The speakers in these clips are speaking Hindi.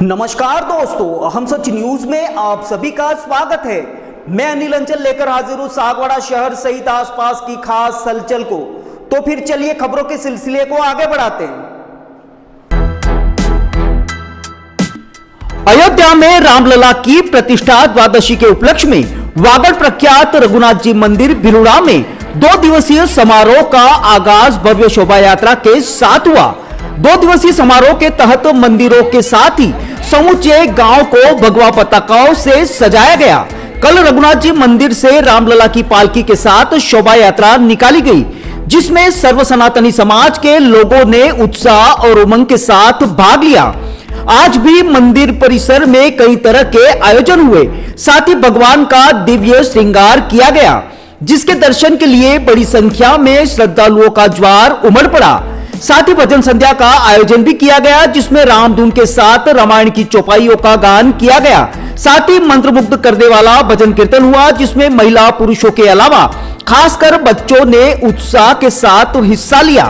नमस्कार दोस्तों, हम सच न्यूज में आप सभी का स्वागत है। मैं अनिल अंचल लेकर हाजिर हूं सागवाड़ा शहर सहित आसपास की खास हलचल को। तो फिर चलिए खबरों के सिलसिले को आगे बढ़ाते हैं। अयोध्या में रामलला की प्रतिष्ठा द्वादशी के उपलक्ष्य में वागड़ प्रख्यात रघुनाथ जी मंदिर भिलुड़ा में 2 दिवसीय समारोह का आगाज भव्य शोभा यात्रा के साथ हुआ। 2 दिवसीय समारोह के तहत मंदिरों के साथ ही समूचे गांव को भगवा पताकाओं से सजाया गया। कल रघुनाथ जी मंदिर से रामलला की पालकी के साथ शोभा यात्रा निकाली गई, जिसमें सर्व सनातनी समाज के लोगों ने उत्साह और उमंग के साथ भाग लिया। आज भी मंदिर परिसर में कई तरह के आयोजन हुए, साथ ही भगवान का दिव्य श्रृंगार किया गया, जिसके दर्शन के लिए बड़ी संख्या में श्रद्धालुओं का ज्वार उमड़ पड़ा। साथ ही भजन संध्या का आयोजन भी किया गया, जिसमें रामधुन के साथ रामायण की चौपाइयों का गान किया गया। साथ ही मंत्रमुग्ध करने वाला भजन कीर्तन हुआ, जिसमें महिला पुरुषों के अलावा खासकर बच्चों ने उत्साह के साथ हिस्सा लिया।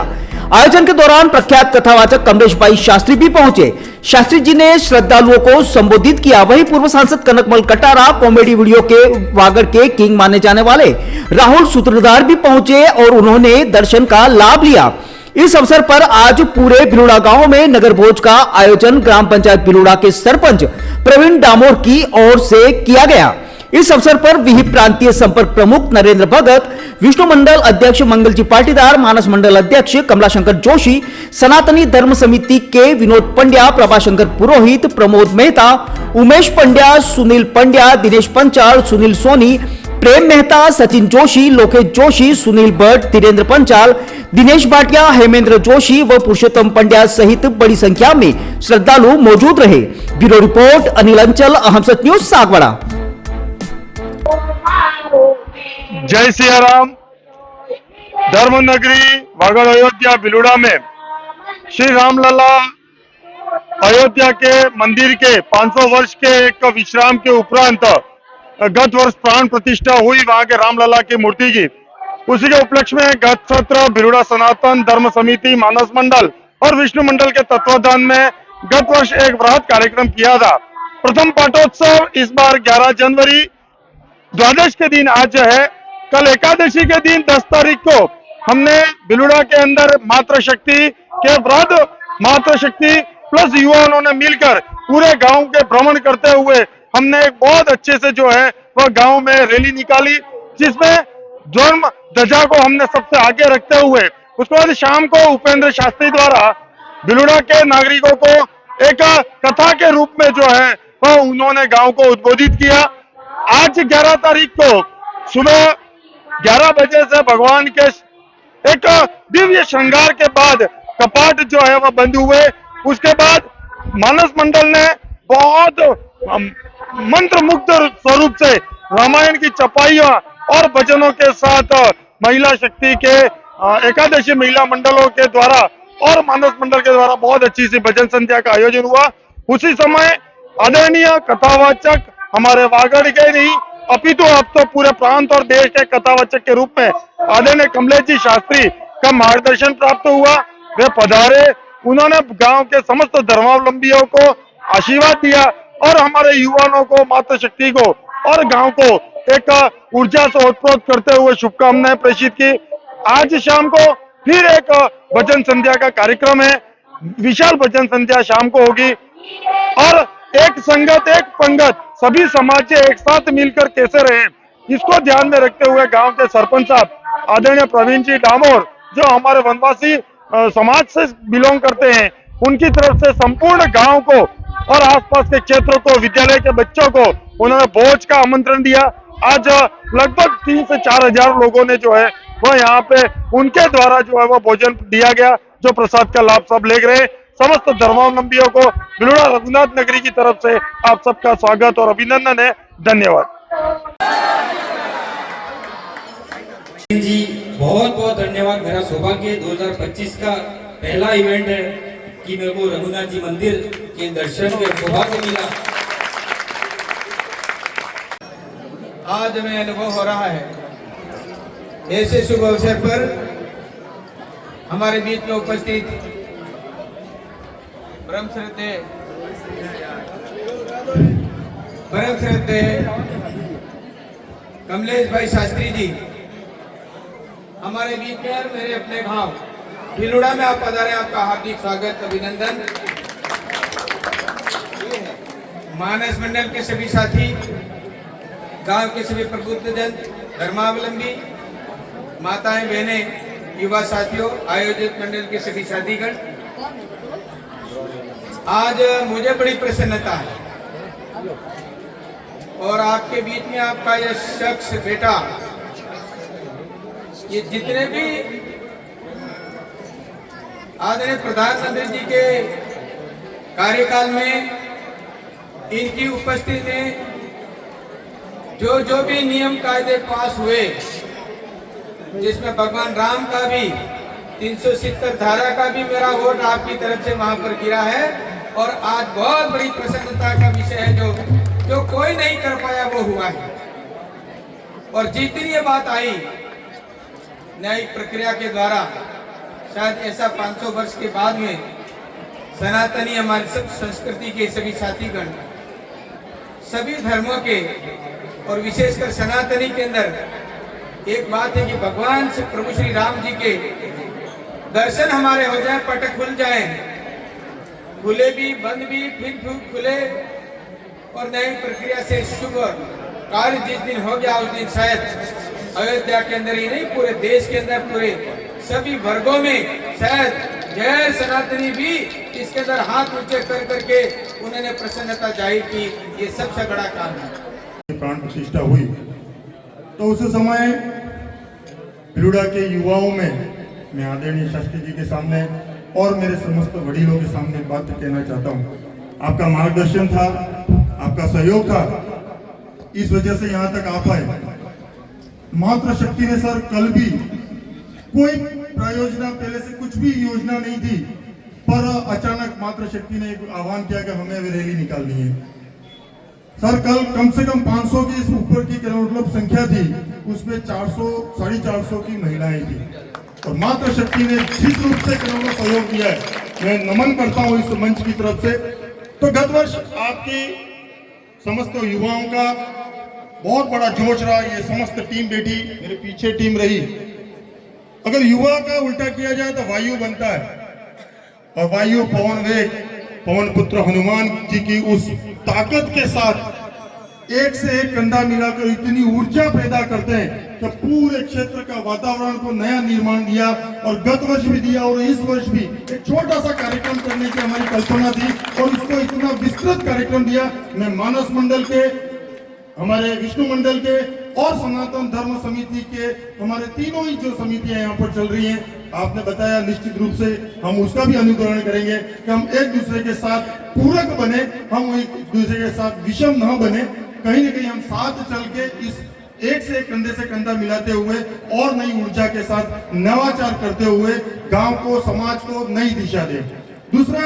आयोजन के दौरान प्रख्यात कथावाचक कमलेश भाई शास्त्री भी पहुंचे। शास्त्री जी ने श्रद्धालुओं को संबोधित किया। वहीं पूर्व सांसद कनकमल कटारा, कॉमेडी वीडियो के वागड़ के किंग माने जाने वाले राहुल सूत्रधार भी पहुंचे और उन्होंने दर्शन का लाभ लिया। इस अवसर पर आज पूरे भिलुड़ा गांव में नगर भोज का आयोजन ग्राम पंचायत भिलुड़ा के सरपंच प्रवीण डामोर की ओर से किया गया। इस अवसर पर विहिप प्रांतीय संपर्क प्रमुख नरेंद्र भगत, विष्णु मंडल अध्यक्ष मंगलजी पाटीदार, मानस मंडल अध्यक्ष कमलाशंकर जोशी, सनातनी धर्म समिति के विनोद पंड्या, प्रभाशंकर पुरोहित, प्रमोद मेहता, उमेश पंड्या, सुनील पंड्या, दिनेश पंचाल, सुनील सोनी, प्रेम मेहता, सचिन जोशी, लोकेश जोशी, सुनील भट्ट, धीरेन्द्र पंचाल, दिनेश भाटिया, हेमेंद्र जोशी व पुरुषोत्तम पंड्या सहित बड़ी संख्या में श्रद्धालु मौजूद रहे। ब्यूरो रिपोर्ट अनिल अंचल, अहम सच न्यूज सागवाड़ा। जय सिया राम। धर्म नगरी वागड़ अयोध्या भिलुड़ा में श्री रामलला अयोध्या के मंदिर के 500 वर्ष के एक विश्राम के उपरांत गत वर्ष प्राण प्रतिष्ठा हुई वहां के रामलला की मूर्ति की। उसी के उपलक्ष्य में गत सत्र भिलुड़ा सनातन धर्म समिति, मानस मंडल और विष्णु मंडल के तत्वाधान में गत वर्ष एक बृहद कार्यक्रम किया था। प्रथम पाठोत्सव इस बार 11 जनवरी द्वादश के दिन आज है। कल एकादशी के दिन 10 तारीख को हमने भिलुड़ा के अंदर मातृशक्ति के वृहद मातृशक्ति प्लस युवाओं ने मिलकर पूरे गांव के भ्रमण करते हुए हमने एक बहुत अच्छे से जो है वह गांव में रैली निकाली, जिसमें धर्म ध्वजा को हमने सबसे आगे रखते हुए उसके बाद शाम को उपेंद्र शास्त्री द्वारा भिलुड़ा के नागरिकों को एक कथा के रूप में जो है वह उन्होंने गांव को उद्बोधित किया। आज 11 तारीख को सुबह 11 बजे से भगवान के एक दिव्य श्रृंगार के बाद कपाट जो है वह बंद हुए। उसके बाद मानस मंडल ने बहुत मंत्र मुग्ध स्वरूप से रामायण की चौपाइयां और भजनों के साथ महिला शक्ति के एकादशी महिला मंडलों के द्वारा और मानस मंडल के द्वारा बहुत अच्छी सी भजन संध्या का आयोजन हुआ। उसी समय आदरणीय कथावाचक हमारे वागड़ के नहीं अपितु अब तो पूरे प्रांत और देश के कथावाचक के रूप में आदरणीय कमलेश जी शास्त्री का मार्गदर्शन प्राप्त हुआ। वे पधारे, उन्होंने गांव के समस्त धर्मावलंबियों को आशीर्वाद दिया और हमारे युवाओं को, मातृशक्ति को और गांव को एक ऊर्जा से ओतप्रोत करते हुए शुभकामनाएं प्रेषित की। आज शाम को फिर एक भजन संध्या का कार्यक्रम है। विशाल भजन संध्या शाम को होगी और एक संगत एक पंगत सभी समाज एक साथ मिलकर कैसे रहे, इसको ध्यान में रखते हुए गांव के सरपंच साहब आदरणीय प्रवीण जी डामोर, जो हमारे वनवासी समाज से बिलोंग करते हैं, उनकी तरफ से संपूर्ण गांव को और आसपास के क्षेत्रों को, विद्यालय के बच्चों को उन्होंने भोज का आमंत्रण दिया। आज लगभग 3 से 4 हजार लोगों ने जो है वह यहाँ पे उनके द्वारा जो है वह भोजन दिया गया, जो प्रसाद का लाभ सब ले रहे। समस्त धर्मावलंबियों को भिलुड़ा रघुनाथ नगरी की तरफ से आप सबका स्वागत और अभिनंदन है। धन्यवाद जी, बहुत बहुत धन्यवाद। मेरा सौभाग्य 2025 का पहला इवेंट है कि मेरे को रघुनाथ जी मंदिर के दर्शन के सौभाग्य मिला। आज हमें अनुभव हो रहा है, ऐसे शुभ अवसर पर हमारे बीच में उपस्थित ब्रह्म श्रद्धेय परम श्रद्धेय कमलेश भाई शास्त्री जी हमारे बीच में और मेरे अपने गांव भिलुड़ा में आप पधारे, आपका हार्दिक स्वागत अभिनंदन। मानस मंडल के सभी साथी, गांव के सभी प्रबुद्धजन, धर्मावलंबी, माताएं, बहनें, युवा साथियों, आयोजक मंडल के सभी साथीगण, आज मुझे बड़ी प्रसन्नता है और आपके बीच में आपका यह शख्स बेटा, ये जितने भी आदरणीय प्रधानमंत्री जी के कार्यकाल में इनकी उपस्थिति में जो भी नियम कायदे पास हुए, जिसमें भगवान राम का भी 370 धारा का भी मेरा वोट आपकी तरफ से वहां पर गिरा है और आज बहुत बड़ी प्रसन्नता का विषय है जो कोई नहीं कर पाया वो हुआ है। और जितनी ये बात आई न्यायिक प्रक्रिया के द्वारा, शायद ऐसा 500 वर्ष के बाद में सनातनी हमारी सब संस्कृति के सभी साथीगण, सभी धर्मों के और विशेषकर सनातनी के अंदर एक बात है कि भगवान से प्रभु श्री राम जी के दर्शन हमारे हो जाए, पट खुल जाए, खुले भी बंद भी फिर खुले और नई प्रक्रिया से शुभ कार्य जिस दिन हो गया उस दिन शायद अयोध्या के अंदर ही नहीं पूरे देश के अंदर पूरे सभी वर्गों में शायद गैर सनातनी भी इसके अंदर हाथ ऊंचे कर करके उन्होंने प्रसन्नता जाहिर की। ये सबसे बड़ा काम है। प्राण प्रतिष्ठा हुई तो उस समय भिलुड़ा के युवाओं में मैं आदरणीय शास्त्री जी के सामने और मेरे समस्त वडीलों के सामने बात कहना चाहता हूँ। आपका मार्गदर्शन था, आपका सहयोग था, इस वजह से यहाँ तक आ पाए। मातृशक्ति ने सर कल भी कोई प्रायोजना, पहले से कुछ भी योजना नहीं थी, पर अचानक मातृशक्ति ने एक आह्वान किया कि हमें अभी रैली निकालनी है। सर कल कम से कम 500 के ऊपर की मतलब संख्या थी, उसमें 400 450 की महिलाएं थी और मातृशक्ति ने जिस रूप से सहयोग दिया है, मैं नमन करता हूं इस मंच की तरफ से। तो गत वर्ष आपकी समस्त युवाओं का बहुत बड़ा जोश रहा, ये समस्त टीम बैठी, मेरे पीछे टीम रही। अगर युवा का उल्टा किया जाए तो वायु बनता है और वायु पवन वेग, पवन पुत्र हनुमान जी की उस ताकत के साथ एक से एक कंधा मिलाकर इतनी ऊर्जा पैदा करते हैं कि पूरे क्षेत्र का वातावरण को नया निर्माण दिया और गत वर्ष भी दिया और इस वर्ष भी एक छोटा सा कार्यक्रम करने की हमारी कल्पना थी और उसको इतना विस्तृत कार्यक्रम दिया। मैं मानस मंडल के, हमारे विष्णु मंडल के और सनातन धर्म समिति के, हमारे तीनों ही जो समितियां यहाँ पर चल रही हैं, आपने बताया निश्चित रूप से हम उसका भी अनुकरण करेंगे कि हम एक दूसरे के साथ पूरक बने, हम एक दूसरे के साथ विषम न बने, कहीं न कहीं हम साथ चल के इस एक से एक कंधे से कंधा मिलाते हुए और नई ऊर्जा के साथ नवाचार करते हुए गांव को, समाज को नई दिशा दे। दूसरा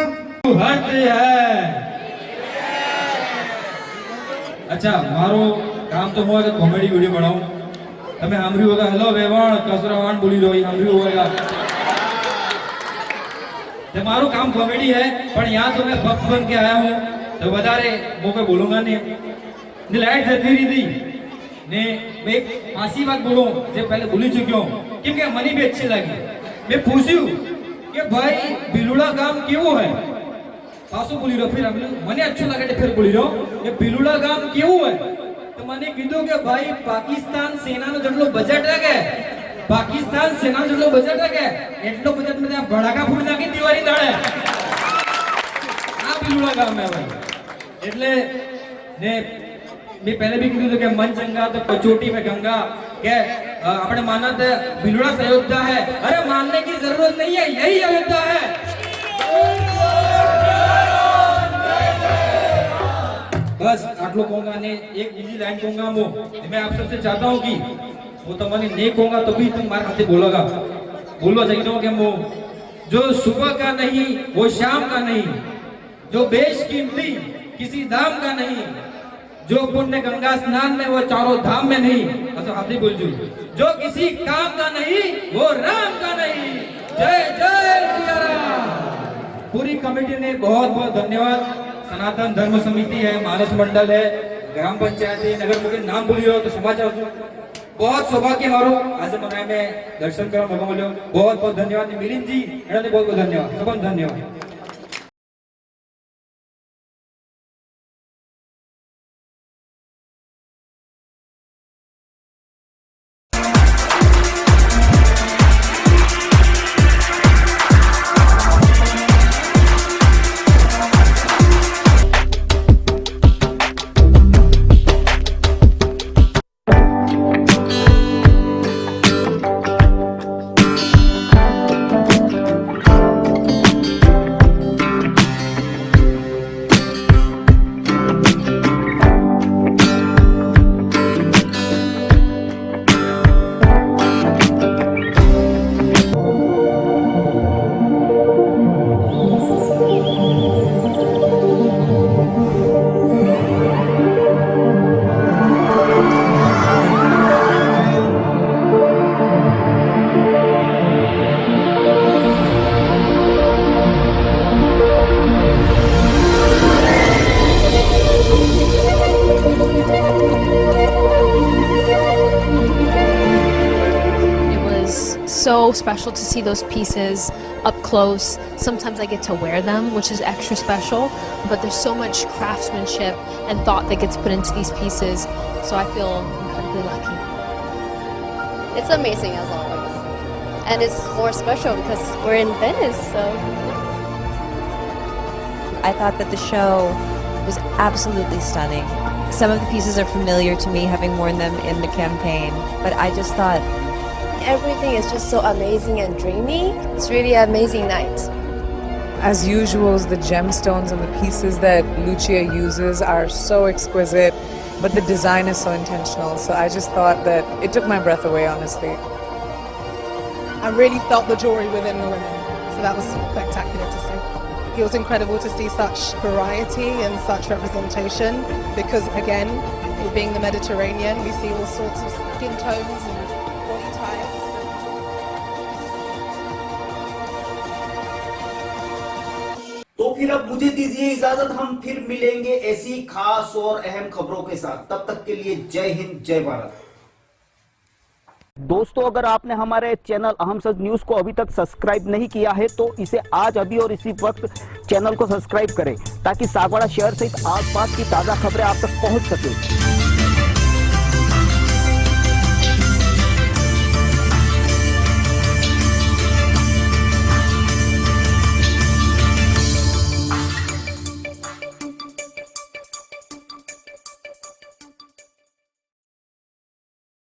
अच्छा, मारो काम तो हुआ कि कॉमेडी वीडियो बनाऊं। તમે સાંભળ્યું હોगा હેલો વેવાણ કસરાવાણ બોલી રહ્યો સાંભળ્યું होगा। तो मारो काम कॉमेडी है, पर यहाँ तो मैं भक्त बन के आया हूँ तो વધારે મોકે બોલુંगा नहीं। ने लाइट जती रही थी ने मैं एक आसी बात बोलूं जो पहले भूली चुकी हूँ क्योंकि मनी भी अच्छी लगी। मैं पूछूं कि भाई भिलुड़ा गाम केवो है, पासो बोली रहो, फिर मने अच्छो लगे फिर बोली रहो ये भिलुड़ा गाम केवो है। तो मैंने कीधु कि भाई पाकिस्तान सेना नो जेटलो बजट है, पाकिस्तान सेना जेटलो बजट है, एटलो बजट में ત્યાં ભડાકા ફૂટ નાખી દિવાળી દાડે આ भिलुड़ा ગામ है भाई। એટલે ને मैं पहले भी कीधु कि मन चंगा तो कचोटी में गंगा के अपने माना तो भिलुड़ा से अयोध्या है। अरे मानने की जरूरत नहीं है, यही अयोध्या है। बस आटलो कहूंगा ने एक बीजी लाइन कहूंगा मैं आप सबसे चाहता हूं कि वो तो मैंने नहीं कहूंगा तो भी तुम मारे हाथे बोलोगा, बोलो चाहिए कि वो जो सुबह का नहीं वो शाम का नहीं, जो बेशकीमती किसी दाम का नहीं, जो पुण्य गंगा स्नान में वो चारों धाम में नहीं, अच्छा हाथी बोल जो किसी काम का नहीं वो राम का नहीं। जय जय सिया राम। पूरी कमेटी ने बहुत बहुत धन्यवाद। सनातन धर्म समिति है, मानस मंडल है, ग्राम पंचायत है, नगर मुझे नाम बोलियो तो समाचार बहुत सौभाग्य मारो आज मनाए में दर्शन करवा मौका मिलो। बहुत बहुत धन्यवाद मिलिंद जी, बहुत बहुत धन्यवाद, सबन धन्यवाद। So special to see those pieces up close. Sometimes I get to wear them, which is extra special, but there's so much craftsmanship and thought that gets put into these pieces, so I feel incredibly lucky. It's amazing as always. And it's more special because we're in Venice, so. I thought that the show was absolutely stunning. Some of the pieces are familiar to me, having worn them in the campaign, but I just thought Everything is just so amazing and dreamy. It's really an amazing night. As usual, the gemstones and the pieces that Lucia uses are so exquisite, but the design is so intentional. So I just thought that it took my breath away, honestly. I really felt the jewelry within the women, so that was spectacular to see. It was incredible to see such variety and such representation because, again, it being the Mediterranean, we see all sorts of skin tones and body types. तो फिर अब मुझे दीजिए इजाजत, हम फिर मिलेंगे ऐसी खास और अहम खबरों के साथ। तब तक के लिए जय हिंद, जय भारत। दोस्तों, अगर आपने हमारे चैनल अहम सच न्यूज को अभी तक सब्सक्राइब नहीं किया है तो इसे आज अभी और इसी वक्त चैनल को सब्सक्राइब करें ताकि सागवाड़ा शहर सहित आसपास की ताजा खबरें आप तक पहुंच सके।